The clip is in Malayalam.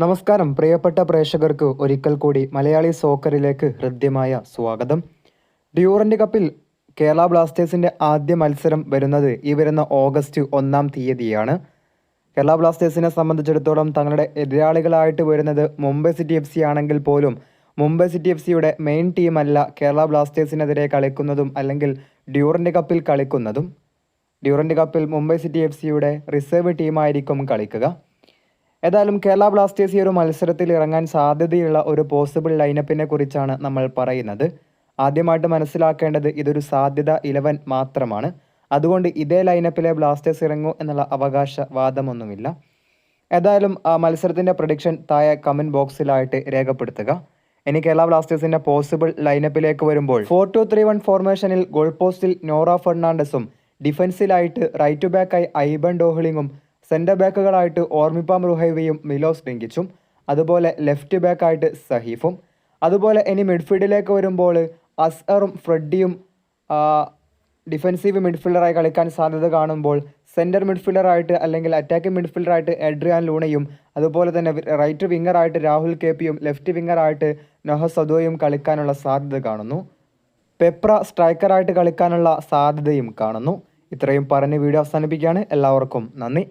നമസ്കാരം പ്രിയപ്പെട്ട പ്രേക്ഷകർക്ക് ഒരിക്കൽ കൂടി മലയാളി സോക്കറിലേക്ക് ഹൃദ്യമായ സ്വാഗതം. ഡ്യൂറന്റ് കപ്പിൽ കേരള ബ്ലാസ്റ്റേഴ്സിൻ്റെ ആദ്യ മത്സരം വരുന്നത് ഈ വരുന്ന ഓഗസ്റ്റ് 1-ാം തീയതിയാണ്. കേരള ബ്ലാസ്റ്റേഴ്സിനെ സംബന്ധിച്ചിടത്തോളം തങ്ങളുടെ എതിരാളികളായിട്ട് വരുന്നത് മുംബൈ സിറ്റി എഫ് സി ആണെങ്കിൽ പോലും മുംബൈ സിറ്റി എഫ് സിയുടെ മെയിൻ ടീമല്ല കേരള ബ്ലാസ്റ്റേഴ്സിനെതിരെ കളിക്കുന്നതും അല്ലെങ്കിൽ ഡ്യൂറന്റ് കപ്പിൽ കളിക്കുന്നതും. ഡ്യൂറന്റ് കപ്പിൽ മുംബൈ സിറ്റി എഫ് സിയുടെ റിസർവ് ടീമായിരിക്കും കളിക്കുക. ഏതായാലും കേരള ബ്ലാസ്റ്റേഴ്സ് ഈ ഒരു മത്സരത്തിൽ ഇറങ്ങാൻ സാധ്യതയുള്ള ഒരു പോസിബിൾ ലൈനപ്പിനെ കുറിച്ചാണ് നമ്മൾ പറയുന്നത്. ആദ്യമായിട്ട് മനസ്സിലാക്കേണ്ടത് ഇതൊരു സാധ്യത 11 മാത്രമാണ്. അതുകൊണ്ട് ഇതേ ലൈനപ്പിലെ ബ്ലാസ്റ്റേഴ്സ് ഇറങ്ങൂ എന്നുള്ള അവകാശവാദമൊന്നുമില്ല. ഏതായാലും മത്സരത്തിൻ്റെ പ്രഡിക്ഷൻ താഴെ കമൻറ്റ് ബോക്സിലായിട്ട് രേഖപ്പെടുത്തുക. ഇനി കേരള ബ്ലാസ്റ്റേഴ്സിൻ്റെ പോസിബിൾ ലൈനപ്പിലേക്ക് വരുമ്പോൾ 4-2-3-1 ഫോർമേഷനിൽ ഗോൾ പോസ്റ്റിൽ നോറ ഫെർണാണ്ടസും ഡിഫൻസിലായിട്ട് റൈറ്റ് ബാക്കായി ഐബൻ ഡോഹ്ലിങ്ങും സെൻറ്റർ ബാക്കുകളായിട്ട് ഓർമിപ്പാം റുഹൈവയും മിലോസ് ഡെങ്കിച്ചും അതുപോലെ ലെഫ്റ്റ് ബാക്കായിട്ട് സഹീഫും. അതുപോലെ ഇനി മിഡ്ഫീൽഡിലേക്ക് വരുമ്പോൾ അസ്ഹറും ഫ്രെഡിയും ഡിഫൻസീവ് മിഡ്ഫീൽഡറായി കളിക്കാൻ സാധ്യത കാണുമ്പോൾ സെൻറ്റർ മിഡ്ഫീൽഡറായിട്ട് അല്ലെങ്കിൽ അറ്റാക്കിംഗ് മിഡ്ഫീൽഡറായിട്ട് എഡ്രിയാൻ ലൂണയും അതുപോലെ തന്നെ റൈറ്റ് വിങ്ങറായിട്ട് രാഹുൽ കേപ്പിയും ലെഫ്റ്റ് വിങ്ങറായിട്ട് നൊഹ സദോയും കളിക്കാനുള്ള സാധ്യത കാണുന്നു. പെപ്ര സ്ട്രൈക്കറായിട്ട് കളിക്കാനുള്ള സാധ്യതയും കാണുന്നു. ഇത്രയും പറഞ്ഞ് വീഡിയോ അവസാനിപ്പിക്കുകയാണ്. എല്ലാവർക്കും നന്ദി.